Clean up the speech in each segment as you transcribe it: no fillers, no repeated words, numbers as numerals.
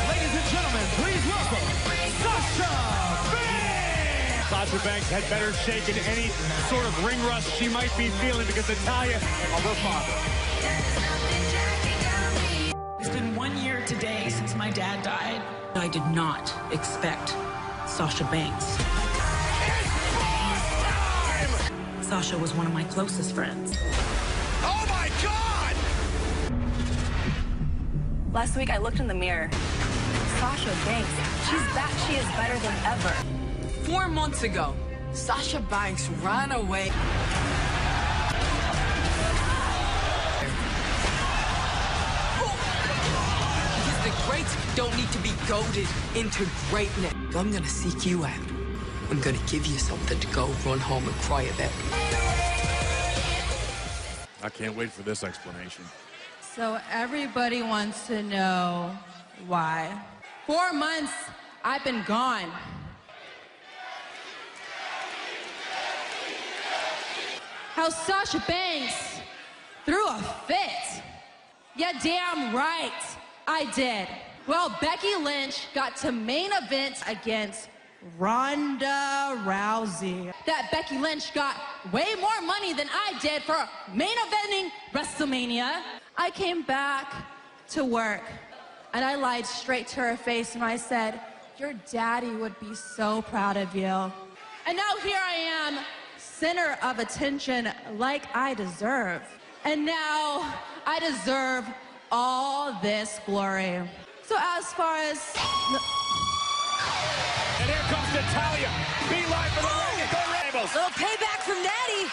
Ladies and gentlemen, please welcome Sasha Banks! Sasha Banks had better shake in any sort of ring rust she might be feeling because Natalia of her father. It's been 1 year today since my dad died. I did not expect Sasha Banks. Sasha was one of my closest friends. Oh my God! Last week I looked in the mirror. Sasha Banks, she's back. She is better than ever. 4 months ago, Sasha Banks ran away. Because the greats don't need to be goaded into greatness. I'm gonna seek you out. I'm gonna give you something to go run home and cry about. I can't wait for this explanation. So everybody wants to know why. 4 months I've been gone. How Sasha Banks threw a fit. Yeah, damn right, I did. Well, Becky Lynch got to main event against Ronda Rousey. That Becky Lynch got way more money than I did for main eventing WrestleMania. I came back to work and I lied straight to her face and I said, your daddy would be so proud of you. And now here I am, center of attention like I deserve. And now I deserve all this glory. So as far as... And here comes Natalia. Beeline for the ring. Go Rebels. Little payback from Daddy.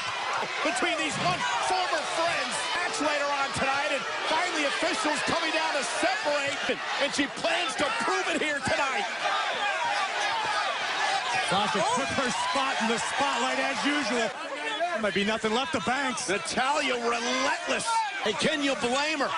Between these one former friends. Match later on tonight, and finally officials coming down to separate. And she plans to prove it here tonight. Sasha took her spot in the spotlight as usual. There might be nothing left of Banks. Natalia relentless. Hey, can you blame her?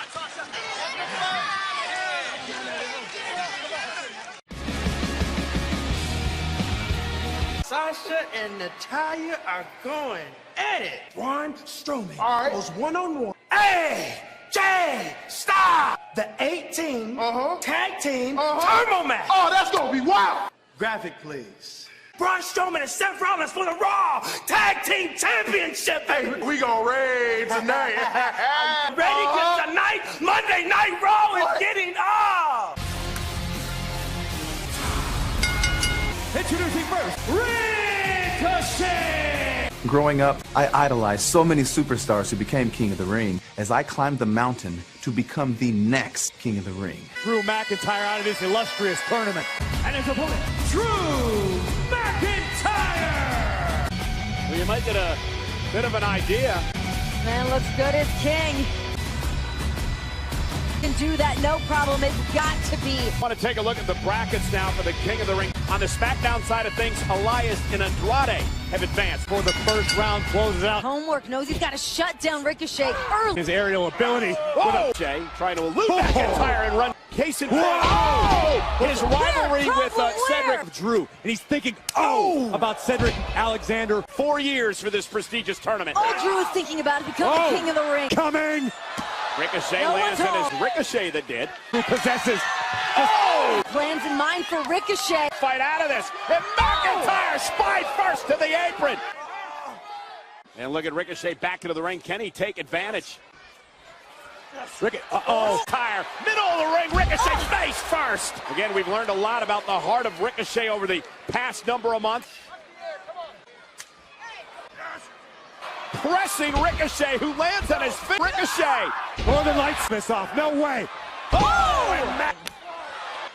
Sasha and Natalia are going at it. Braun Strowman goes one-on-one. AJ Styles, the 18 tag team turbo match. Oh, that's gonna be wild! Graphic, please. Braun Strowman and Seth Rollins for the Raw Tag Team Championship. Hey, we gonna raid tonight. Ready? Because tonight, Monday Night Raw is getting off. Introducing first, Ricochet! Growing up, I idolized so many superstars who became King of the Ring as I climbed the mountain to become the next King of the Ring. Drew McIntyre out of this illustrious tournament. And his opponent, Drew McIntyre! Well, you might get a bit of an idea. Man looks good as king. Can do that, no problem. It's got to be. I want to take a look at the brackets now for the King of the Ring. On the SmackDown side of things, Elias and Andrade have advanced for the first round. Closes out. Homework knows he's got to shut down Ricochet early. His aerial ability. Ricochet trying to elude McIntyre and run. Case in point. His rivalry with Cedric Drew. And he's thinking, about Cedric Alexander. 4 years for this prestigious tournament. All Drew is thinking about is becoming the King of the Ring. Coming. Ricochet lands, and it's Ricochet that did. Who possesses. Plans in mind for Ricochet. Fight out of this. And McIntyre spied first to the apron. And look at Ricochet back into the ring. Can he take advantage? Tire. Middle of the ring. Ricochet face first. Again, we've learned a lot about the heart of Ricochet over the past number of months. Pressing Ricochet, who lands on his feet. Ricochet. Northern Lights miss off. No way.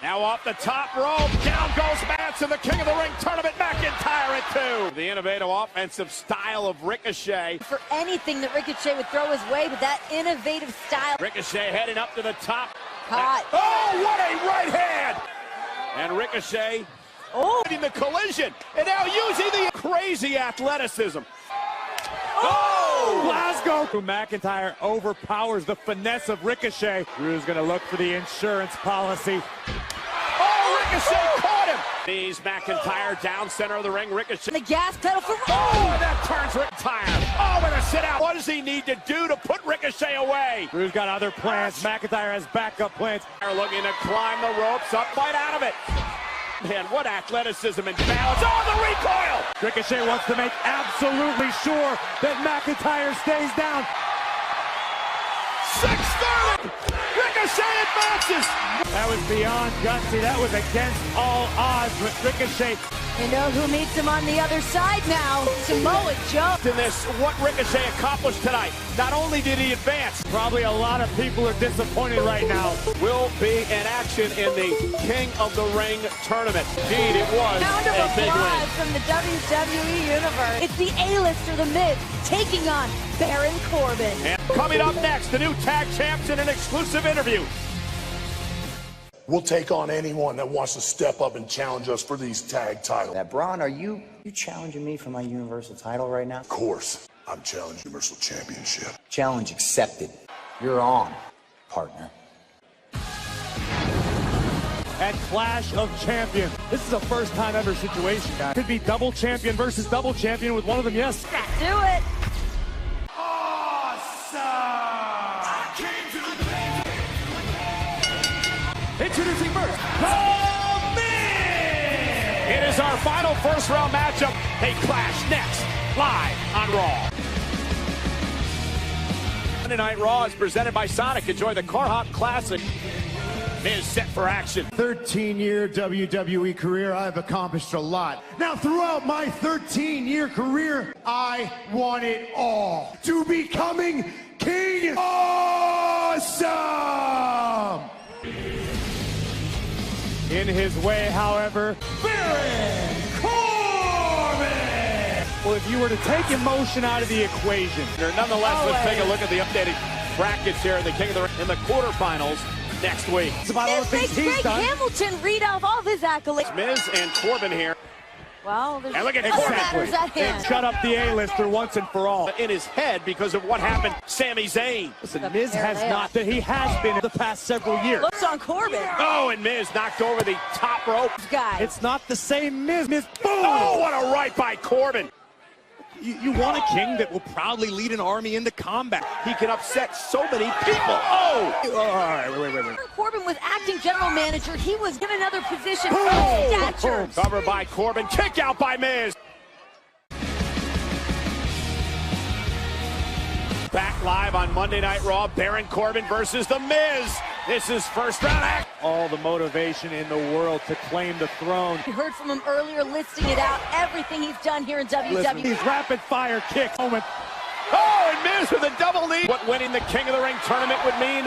Now off the top rope. Down goes Manson, the King of the Ring tournament. McIntyre at 2. The innovative offensive style of Ricochet. For anything that Ricochet would throw his way, but that innovative style. Ricochet heading up to the top. Caught. What a right hand. And Ricochet in the collision. And now using the crazy athleticism. Glasgow! McIntyre overpowers the finesse of Ricochet. Drew's going to look for the insurance policy. Ricochet caught him. Knees McIntyre down center of the ring. Ricochet. The gas pedal for... Oh, that turns McIntyre. Oh, with a sit out. What does he need to do to put Ricochet away? Drew's got other plans. McIntyre has backup plans. They're looking to climb the ropes up, fight out of it. Man, what athleticism and balance. Oh, the recoil! Ricochet wants to make absolutely sure that McIntyre stays down. 630! Ricochet advances! That was beyond gutsy. That was against all odds with Ricochet. You know who meets him on the other side now? Samoa Joe. In this, what Ricochet accomplished tonight. Not only did he advance, probably a lot of people are disappointed right now. Will be in action in the King of the Ring tournament. Indeed, it was Round of a big win. applause from the WWE Universe. It's the A-lister, The Miz, taking on Baron Corbin. And coming up next, the new tag champs in an exclusive interview. We'll take on anyone that wants to step up and challenge us for these tag titles. Now, Braun, are you challenging me for my Universal title right now? Of course, I'm challenging Universal Championship. Challenge accepted. You're on, partner. At Clash of Champions. This is a first time ever situation, guys. Could be double champion versus double champion with one of them, yes. Let's do it. Introducing first, The Miz! It is our final first round matchup. They clash next, live on Raw. Monday Night Raw is presented by Sonic. Enjoy the Car Hop Classic. Miz set for action. 13-year WWE career, I've accomplished a lot. Now, throughout my 13-year career, I want it all. To becoming King Awesome! In his way, however, Baron Corbin! Well, if you were to take emotion out of the equation, nonetheless, let's take a look at the updated brackets here in the King of the Ring in the quarterfinals next week. It's about all the things he's done. Hamilton read off all of his accolades. Miz and Corbin here. Well, there's and look at matters at hand. Shut up the A-lister once and for all. In his head because of what happened, Sami Zayn. Listen, Miz has not, that he has been the past several years. Looks on Corbin. Oh, and Miz knocked over the top rope. Guys. It's not the same Miz. Boom! Oh, what a right by Corbin. You want a king that will probably lead an army into combat. He can upset so many people. Oh! All right, wait. Corbin was acting general manager. He was in another position. Oh! Covered by Corbin. Kick out by Miz. Back live on Monday Night Raw. Baron Corbin versus The Miz. This is first round act. All the motivation in the world to claim the throne. You heard from him earlier listing it out. Everything he's done here in WWE. Listen, these rapid fire kicks. Oh, and Miz with a double knee. What winning the King of the Ring tournament would mean.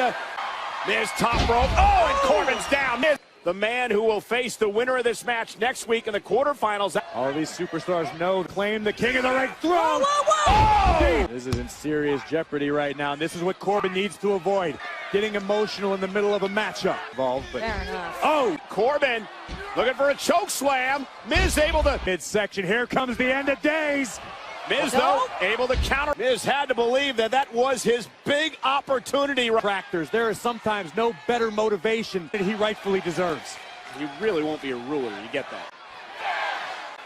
Miz top rope. Oh, and Corbin's down. Miz, the man who will face the winner of this match next week in the quarterfinals. All these superstars know claim the King of the Ring throne. Oh! This is in serious jeopardy right now, and this is what Corbin needs to avoid. Getting emotional in the middle of a matchup. Fair enough. Oh, Corbin looking for a choke slam. Miz able to midsection. Here comes the end of days. Miz, though, able to counter. Miz had to believe that that was his big opportunity. Tractors, there is sometimes no better motivation than he rightfully deserves. He really won't be a ruler, you get that.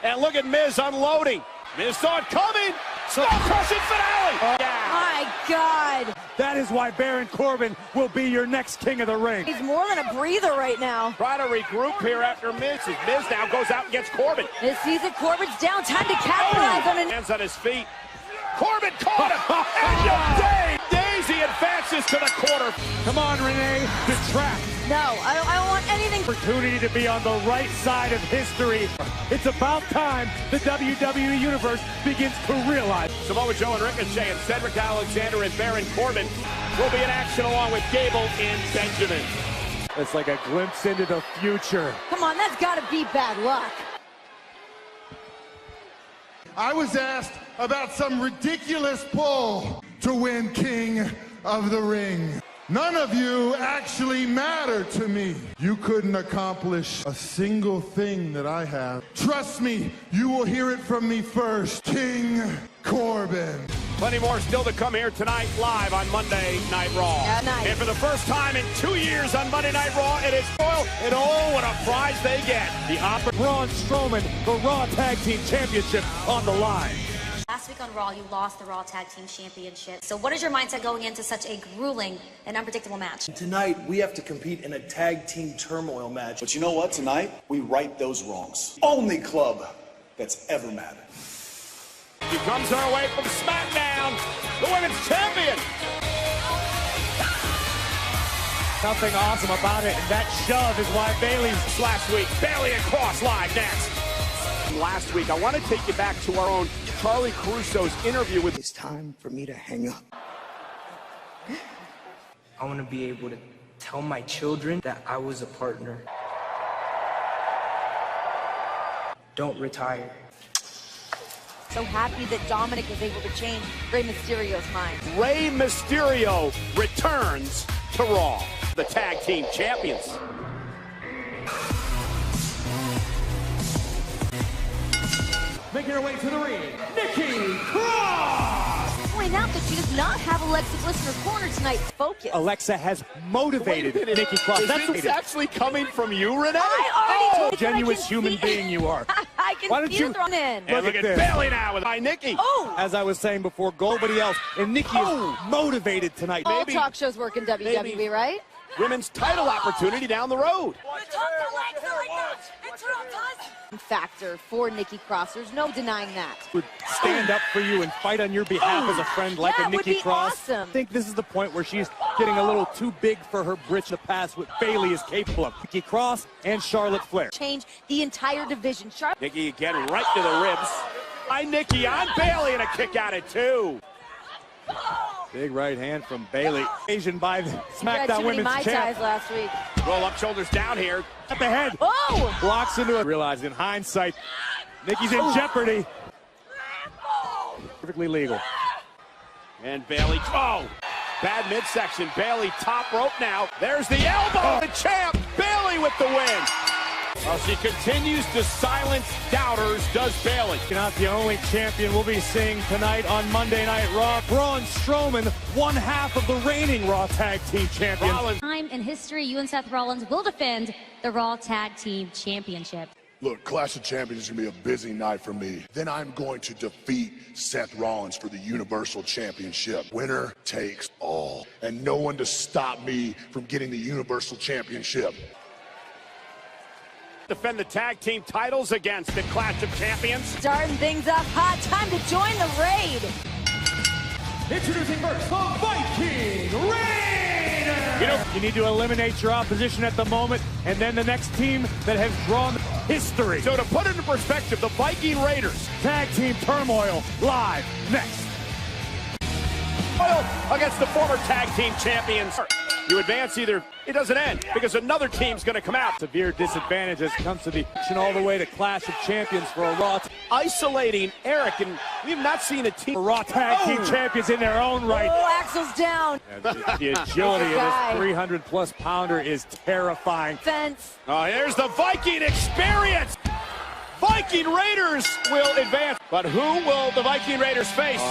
And look at Miz unloading. Miz saw it coming. Skull-crushing finale. My God. That is why Baron Corbin will be your next King of the Ring. He's more than a breather right now. Try to regroup here after Miz. As Miz now goes out and gets Corbin. This season, Corbin's down. Time to capitalize on it. Hands on his feet. Corbin caught him. End of day. Daisy advances to the quarter. Come on, Renee. Detract. No, I don't want anything. Opportunity to be on the right side of history. It's about time the WWE Universe begins to realize. Samoa Joe and Ricochet and Cedric Alexander and Baron Corbin will be in action along with Gable and Benjamin. It's like a glimpse into the future. Come on, that's got to be bad luck. I was asked about some ridiculous pull to win King of the Ring. None of you actually matter to me. You couldn't accomplish a single thing that I have. Trust me, you will hear it from me first. King Corbin. Plenty more still to come here tonight, live on Monday Night Raw. And for the first time in 2 years on Monday Night Raw, it is Royal, and oh, what a prize they get. The Braun Strowman, the Raw Tag Team Championship on the line. Last week on Raw, you lost the Raw Tag Team Championship. So what is your mindset going into such a grueling and unpredictable match? Tonight, we have to compete in a tag team turmoil match. But you know what? Tonight, we right those wrongs. Only club that's ever mattered. She comes her way from SmackDown, the women's champion. Nothing awesome about it, and that shove is why Bayley's last week. Bayley and Cross live next. Last week, I want to take you back to our own Charlie Caruso's interview with... It's time for me to hang up. I want to be able to tell my children that I was a partner. Don't retire. So happy that Dominic was able to change Rey Mysterio's mind. Rey Mysterio returns to Raw, the tag team champions. Making her way to the ring, Nikki Cross! Point out that she does not have Alexa Bliss in her corner tonight. Focus. Alexa has motivated Nikki Cross. That's actually coming from you, Renee? I already told you genuine human being you are. I can Why don't feel you thrown in. Look at Bayley now with Nikki. Oh! As I was saying before, nobody else. And Nikki is motivated tonight. All Maybe talk shows work in WWE, right? women's title opportunity down the road. Factor for Nikki Cross. There's no denying that. Would stand up for you and fight on your behalf as a friend like a Nikki Cross. Awesome. I think this is the point where she's getting a little too big for her britch to pass what Bayley is capable of. Nikki Cross and Charlotte Flair. Change the entire division. Nikki again right to the ribs. By Nikki on Bayley and a kick out at 2. Big right hand from Bayley. Asian by the SmackDown Women's Champ. Last week. Roll up, shoulders down here. At the head. Oh! Blocks into it. Realize in hindsight, Nikki's in jeopardy. Perfectly legal. And Bayley. Oh! Bad midsection. Bayley top rope now. There's the elbow. The champ. Bayley with the win. Well, she continues to silence doubters, does Bayley. Not the only champion we'll be seeing tonight on Monday Night Raw. Braun Strowman, one half of the reigning Raw Tag Team Champions. Time in history, you and Seth Rollins will defend the Raw Tag Team Championship. Look, Clash of Champions is going to be a busy night for me. Then I'm going to defeat Seth Rollins for the Universal Championship. Winner takes all. And no one to stop me from getting the Universal Championship. Defend the tag team titles against the Clash of Champions. Starting things up hot. Time to join the raid. Introducing first, the Viking Raiders! You know, you need to eliminate your opposition at the moment, and then the next team that has drawn history. So to put it in perspective, the Viking Raiders, tag team turmoil, live next. Against the former tag team champions. You advance either, it doesn't end, because another team's going to come out. Severe disadvantage as it comes to the action all the way to Clash of Champions for a Raw. Isolating Eric, and we have not seen a team Raw Tag Team Champions in their own right. Oh, Axel's down. The agility of this 300-plus pounder is terrifying. Fence. Oh, here's the Viking experience. Viking Raiders will advance. But who will the Viking Raiders face?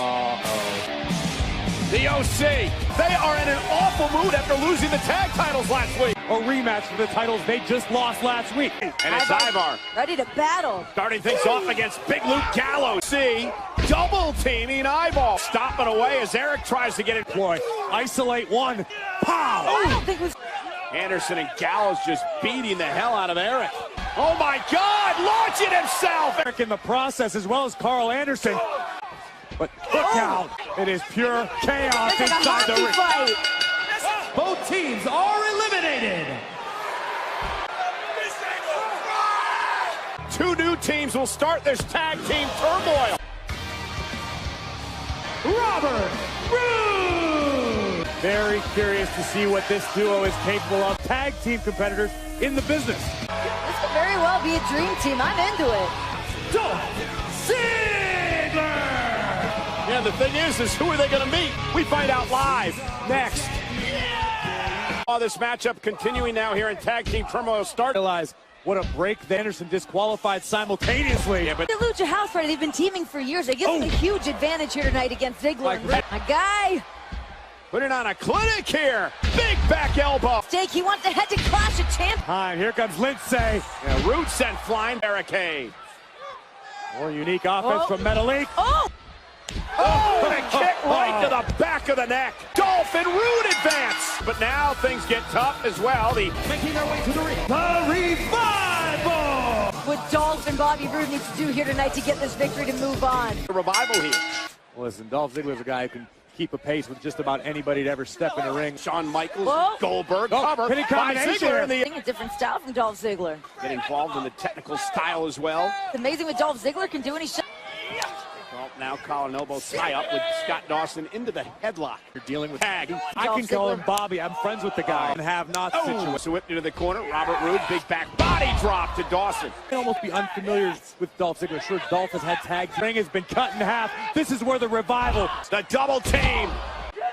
The OC. They are in an awful mood after losing the tag titles last week. A rematch for the titles they just lost last week. And it's Ivar. Ready to battle. Starting things off against Big Luke Gallows. See, double teaming Eyeball. Stopping away as Eric tries to get it. Ploy. Isolate one. Pow! I don't think it was... Anderson and Gallows just beating the hell out of Eric. Oh my God, launching himself! Eric in the process, as well as Carl Anderson. But look out, it is pure chaos inside the ring. Fight. Both teams are eliminated. 2 new teams will start this tag team turmoil. Robert Roode. Very curious to see what this duo is capable of. Tag team competitors in the business. This could very well be a dream team. I'm into it. Dolph Ziggler. Yeah, the thing is who are they going to meet? We find out live next. This matchup continuing now here in Tag Team Turmoil. Realize What a break. Anderson disqualified simultaneously. Yeah, but the Lucha House Party, they've been teaming for years. They give them a huge advantage here tonight against Ziggler. My guy. Putting on a clinic here. Big back elbow. Jake, he wants to head to Clash of Champions. Time. Here comes Lindsay. And Rude sent flying barricade. More unique offense from Metalik. And a kick right to the back of the neck. Dolph and Rude advance. But now things get tough as well. Making their way to the ring. The Revival. What Dolph and Bobby Roode need to do here tonight to get this victory to move on. The Revival here. Listen, Dolph Ziggler's a guy who can keep a pace with just about anybody to ever step in the ring. Shawn Michaels, Goldberg, cover by Ziggler. A different style from Dolph Ziggler. Get involved in the technical style as well. It's amazing what Dolph Ziggler can do when he's now collar and elbow tie up with Scott Dawson into the headlock. You're dealing with tag. I can call him Bobby. I'm friends with the guy and have not situated. So whipped into the corner. Robert Roode, big back body drop to Dawson. You can almost be unfamiliar with Dolph Ziggler. Sure, Dolph has had tags. The ring has been cut in half. This is where the Revival. The double team.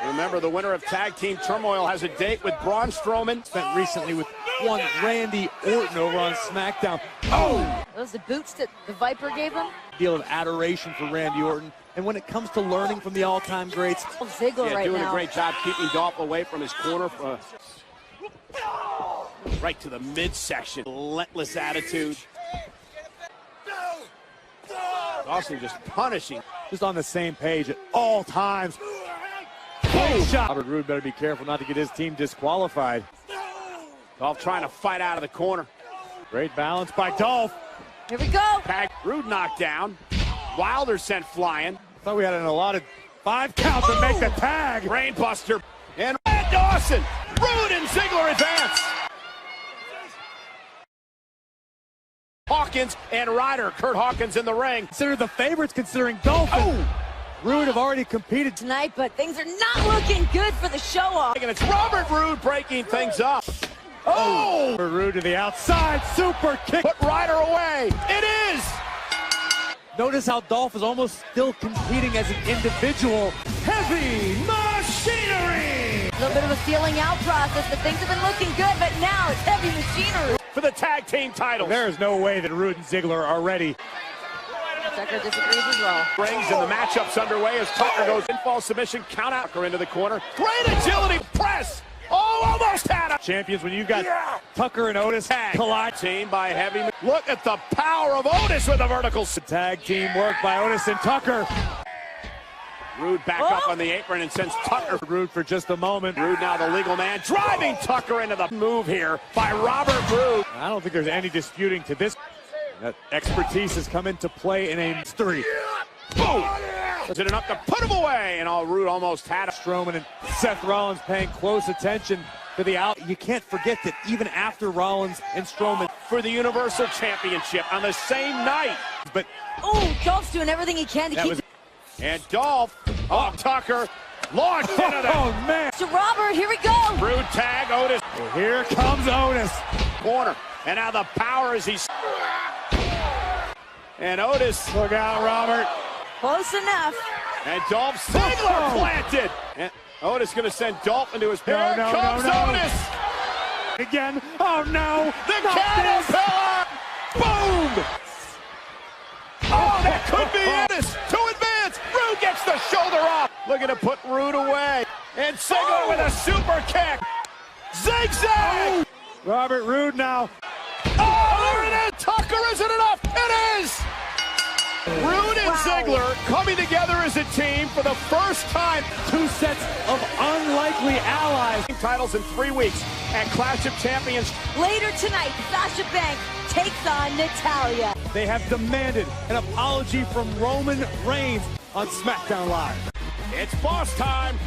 Remember, the winner of Tag Team Turmoil has a date with Braun Strowman. Spent recently with one Randy Orton over on SmackDown. Those the boots that the Viper gave him? Deal of adoration for Randy Orton. And when it comes to learning from the all-time greats, Ziggler right doing now. a great job keeping Dolph away from his corner. Right to the midsection. Relentless attitude. Dawson just punishing. Just on the same page at all times. Shot. Robert Roode better be careful not to get his team disqualified. Dolph trying to fight out of the corner. Great balance by Dolph. Here we go. Roode knocked down. Wilder sent flying. Thought we had an allotted 5 count to make the tag. Brainbuster. And Dawson. Roode and Ziggler advance. Hawkins and Ryder. Kurt Hawkins in the ring. Considered the favorites considering Dolph. Roode have already competed tonight, but things are not looking good for the show-off. And it's Robert Roode breaking things up. Roode to the outside, super kick. Put Ryder away. It is. Notice how Dolph is almost still competing as an individual. Heavy machinery. A little bit of a feeling out process, but things have been looking good, but now it's heavy machinery. For the tag team titles. There is no way that Roode and Ziggler are ready. Tucker disagrees as well. Rings and the matchup's underway as Tucker goes in fall submission, count out. Tucker into the corner. Great agility, press. Almost had it. Champions when you got Tucker and Otis collide. Team by heavy. Look at the power of Otis with a vertical. Tag team work by Otis and Tucker. Roode back up on the apron and sends Tucker. Roode for just a moment. Roode now the legal man, driving Tucker into the move here by Robert Roode. I don't think there's any disputing to this. That expertise has come into play in a mystery. Boom! Is it enough to put him away? And Roode almost had Strowman and Seth Rollins paying close attention to the out. You can't forget that even after Rollins and Strowman for the Universal Championship on the same night. But Dolph's doing everything he can to keep. And Dolph, Tucker, launched into that. Oh man! To Robert, here we go. Roode tag, Otis. Well, here comes Otis. Corner, and now the power as he's. And Otis, look out, Robert. Close enough. And Dolph Ziggler planted. And Otis going to send Dolph into his Here comes Otis. Again. Oh, no. The caterpillar. Boom. Oh, that could be Otis to advance. Roode gets the shoulder off. Looking to put Roode away. And Ziggler with a super kick. Zigzag. Robert Roode now. Oh, there it is. Tucker, isn't enough. It is. Roode and Ziggler coming together as a team for the first time. 2 sets of unlikely allies. Titles in 3 weeks at Clash of Champions. Later tonight, Sasha Banks takes on Natalya. They have demanded an apology from Roman Reigns on SmackDown Live. It's boss time.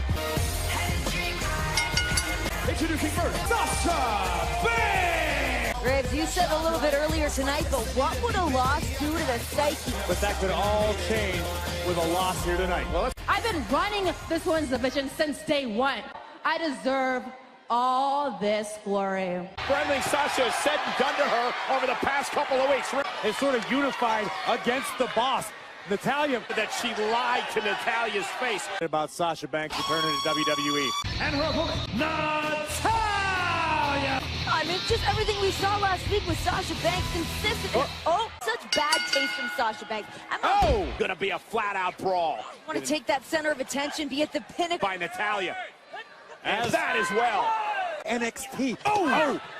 Introducing first, Sasha Banks. Graves, you said a little bit earlier tonight, but what would a loss do to the psyche? But that could all change with a loss here tonight. Well, I've been running this women's division since day one. I deserve all this glory. Friendly Sasha has said and done to her over the past couple of weeks. It's sort of unified against the boss. Natalya, that she lied to Natalya's face. About Sasha Banks returning to WWE. And her opponent, Natalya. I mean, just everything we saw last week with Sasha Banks consistent. Such bad taste from Sasha Banks. Gonna be a flat-out brawl. Want to take that center of attention, be at the pinnacle. By Natalya. And that as well. NXT.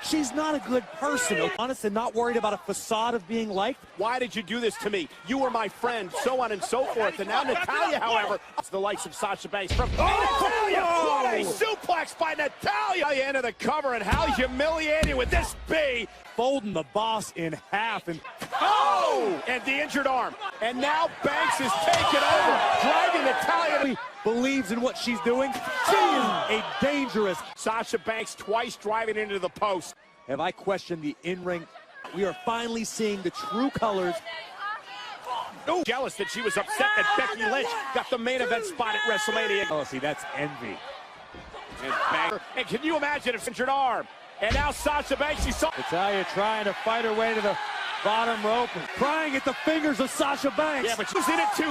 She's not a good person. Honest and not worried about a facade of being liked. Why did you do this to me? You were my friend, so on and so forth. And now Natalya, however, it's the likes of Sasha Banks from Natalya. What a suplex by Natalya into the cover, and how humiliating would this be? Folding the boss in half and and the injured arm. And now Banks is taking over, driving Natalya. Believes in what she's doing. She is a dangerous. Sasha Banks twice driving into the post. Have I questioned the in-ring? We are finally seeing the true colors. Jealous that she was upset that Becky Lynch got the main event spot at WrestleMania. Oh, see, that's envy. And can you imagine if injured arm? And now Sasha Banks, she saw Natalya trying to fight her way to the bottom rope and crying at the fingers of Sasha Banks. Yeah, but using it to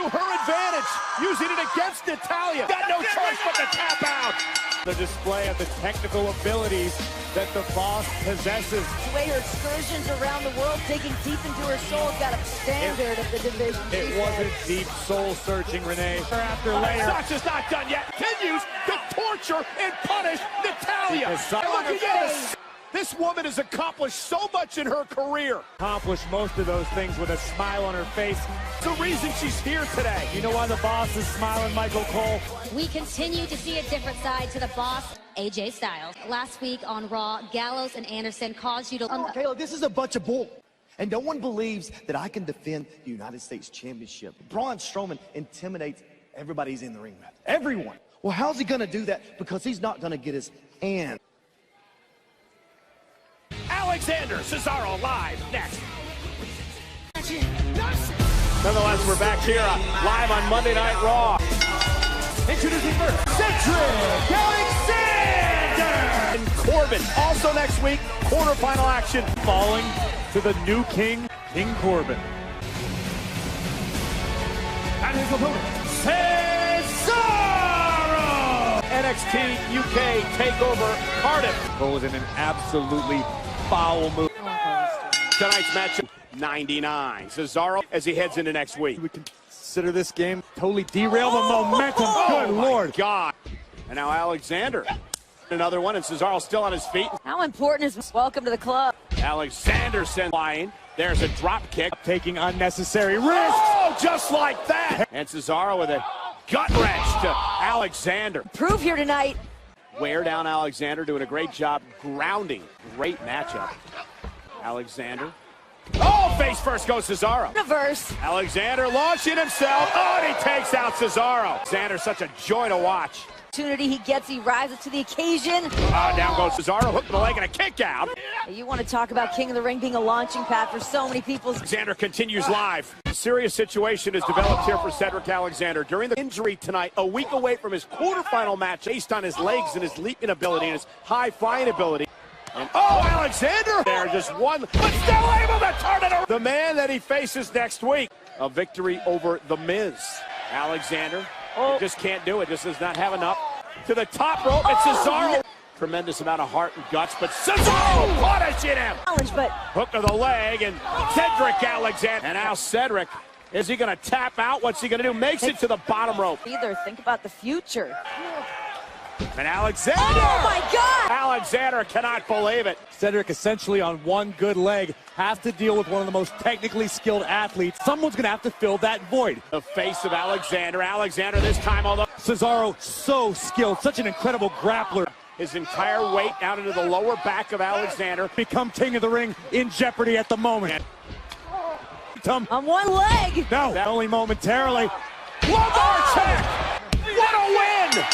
her advantage, using it against Natalya. Got no choice but to tap out. The display of the technical abilities that the boss possesses. The way her excursions around the world, digging deep into her soul, got a standard of the division. It wasn't deep soul searching, Renee. After later. Sasha's not done yet. Continues to torture and punish Natalya. Look at this. This woman has accomplished so much in her career. Accomplished most of those things with a smile on her face. It's the reason she's here today. You know why the boss is smiling, Michael Cole? We continue to see a different side to the boss, AJ Styles. Last week on Raw, Gallows and Anderson caused you to... Kayla, this is a bunch of bull. And no one believes that I can defend the United States Championship. Braun Strowman intimidates everybody he's in the ring with. Everyone. Well, how's he going to do that? Because he's not going to get his hand. Alexander Cesaro live next. Nonetheless, we're back here live on Monday Night Raw. Introducing first, Cedric Alexander and Corbin. Also next week, quarterfinal action. Falling to the new king, King Corbin. And his opponent, Cesaro! NXT UK TakeOver Cardiff. Cole was in an absolutely foul move. Tonight's matchup, 99. Cesaro as he heads into next week. We consider this game totally derail the momentum. Good Lord. God. And now Alexander. Another one, and Cesaro still on his feet. How important is this? Welcome to the club. Alexander sent flying. There's a drop kick. Taking unnecessary risks. Oh, just like that. And Cesaro with a gut wrench to Alexander. Prove here tonight. Wear down Alexander, doing a great job grounding. Great matchup. Alexander. Oh, face first goes Cesaro. Reverse. Alexander launching himself. Oh, and he takes out Cesaro. Alexander, such a joy to watch. Opportunity he gets, he rises to the occasion. Down goes Cesaro, hook the leg and a kick out. You want to talk about King of the Ring being a launching pad for so many people. Alexander continues live. A serious situation has developed here for Cedric Alexander. During the injury tonight, a week away from his quarterfinal match, based on his legs and his leaping ability and his high flying ability. And Alexander there, just one, but still able to turn it around. The man that he faces next week, a victory over The Miz. Alexander just can't do it, just does not have enough. To the top rope, it's Cesaro. Tremendous amount of heart and guts, but Cesaro punishing him. But hook to the leg, and Cedric Alexander. And now Cedric, is he going to tap out? What's he going to do? Makes it to the bottom rope. Either think about the future. And Alexander! Oh my God! Alexander cannot believe it. Cedric essentially on one good leg has to deal with one of the most technically skilled athletes. Someone's going to have to fill that void. The face of Alexander. Alexander this time, although Cesaro so skilled, such an incredible grappler. His entire weight down into the lower back of Alexander. Become king of the ring in jeopardy at the moment. On one leg. No, only momentarily. Lumbar check. What a win!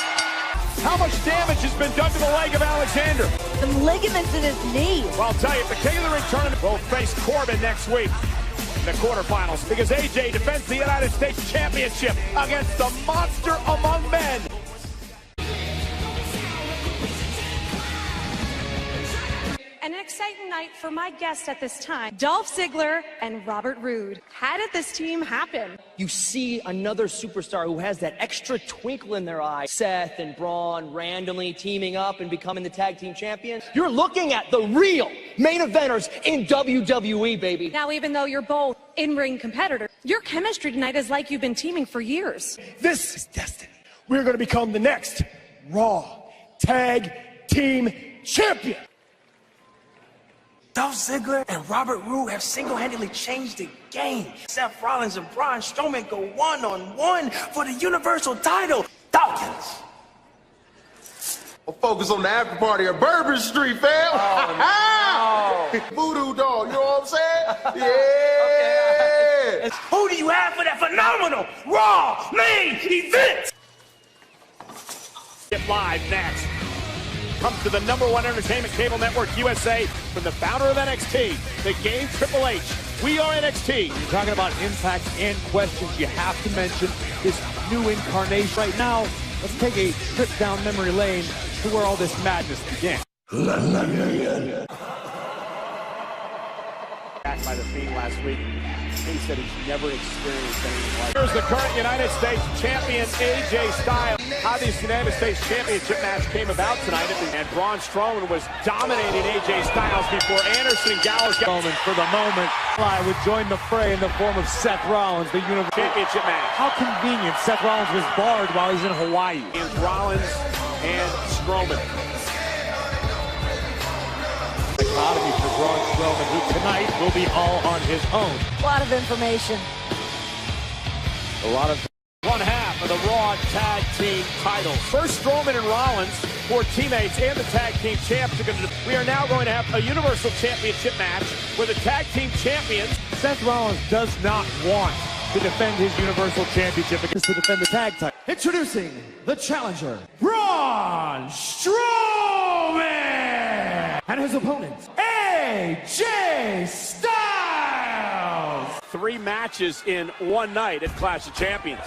How much damage has been done to the leg of Alexander? Some ligaments in his knee. Well, I'll tell you, if the King of the Ring tournament will face Corbin next week in the quarterfinals, because AJ defends the United States Championship against the monster among men. and an exciting night for my guests at this time, Dolph Ziggler and Robert Roode. How did this team happen? You see another superstar who has that extra twinkle in their eye. Seth and Braun randomly teaming up and becoming the tag team champions. You're looking at the real main eventers in WWE, baby. Now, even though you're both in-ring competitors, your chemistry tonight is like you've been teaming for years. This is destiny. We're going to become the next Raw Tag Team Champion. Dolph Ziggler and Robert Roode have single-handedly changed the game. Seth Rollins and Braun Strowman go one-on-one for the Universal title. Dawkins. I'll focus on the after party at Bourbon Street, fam. Oh, no. Voodoo doll, you know what I'm saying? Yeah. Okay. Who do you have for that phenomenal Raw main event? Get live next. Comes to the #1 entertainment cable network USA from the founder of NXT, the game Triple H. We are NXT. You're talking about impact and questions. You have to mention this new incarnation. Right now, let's take a trip down memory lane to where all this madness began. Back by the Fiend last week. He said he's never experienced anything like it. Here's the current United States champion, AJ Styles. How this United States Championship match came about tonight. And Braun Strowman was dominating AJ Styles before Anderson and Gallows got for the moment. I would join the fray in the form of Seth Rollins, the Universal Championship match. How convenient. Seth Rollins was barred while he's in Hawaii. And Rollins and Strowman. Dichotomy for Braun Strowman, who tonight will be all on his own. A lot of information. A lot of... One half of the Raw Tag Team titles. First, Strowman and Rollins, for teammates and the Tag Team Champs, are going to. We are now going to have a Universal Championship match where the Tag Team Champions. Seth Rollins does not want to defend his Universal Championship, because to defend the tag title. Introducing the challenger, Braun Strowman, and his opponent, AJ Styles. 3 matches in one night at Clash of Champions.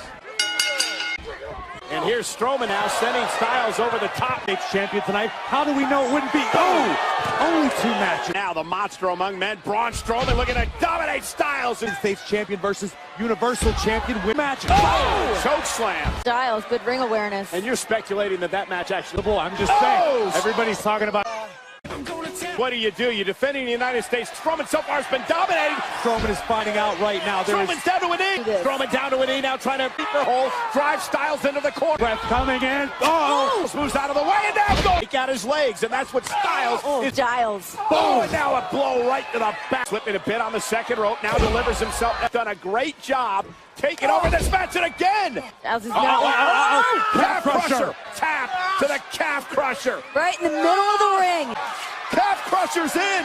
And here's Strowman now sending Styles over the top. Champion tonight. How do we know it wouldn't be? Oh! Only 2 matches. Now the monster among men, Braun Strowman, looking to dominate Styles. United States Champion versus Universal Champion win match. Oh! Choke slam. Styles, good ring awareness. And you're speculating that match actually. I'm just saying. Everybody's talking about. What do? You're defending the United States. Strowman so far has been dominating. Strowman is finding out right now. Strowman's down to a knee. Strowman down to a knee now, trying to beat the hole. Drive Styles into the corner. Breath coming in. Oh! Moves out of the way and now goes. Take out his legs, and that's what Styles is. Styles. Oh, and now a blow right to the back. Slipping a bit on the second rope. Now delivers himself. Done a great job taking over this match, and again. Styles is Calf crusher. Tap to the calf crusher. Right in the middle of the ring. Calf crusher's in.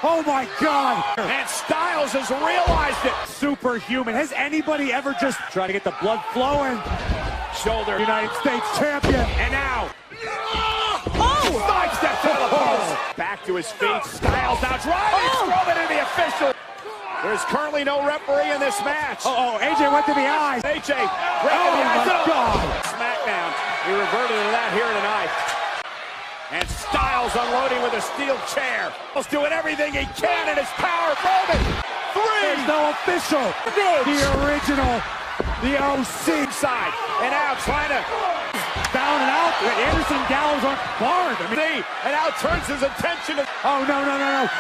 Oh my God. And Styles has realized it. Superhuman. Has anybody ever just tried to get the blood flowing? Shoulder. United States champion. And now. Side step to the post. Back to his feet. Styles now driving. Strowman into the official. There's currently no referee in this match. AJ went to the eyes. AJ right to the eyes. My God. SmackDown. He reverted to that here tonight. And Styles unloading with a steel chair. He's doing everything he can in his power moment. 3. There's no official. The original. The OC side. And now trying to down and out. Anderson and Gallows aren't barred. And now turns his attention to. Oh, no. Oh, no.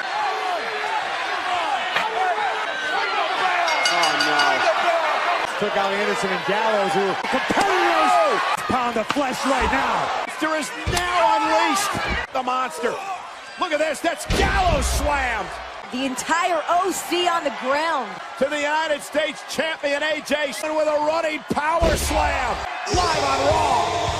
Took out Anderson and Gallows, who are competitors. Pound of flesh right now. Monster is now unleashed. The monster. Look at this. That's Gallows slammed. The entire OC on the ground. To the United States champion AJ with a running power slam. Live on Raw.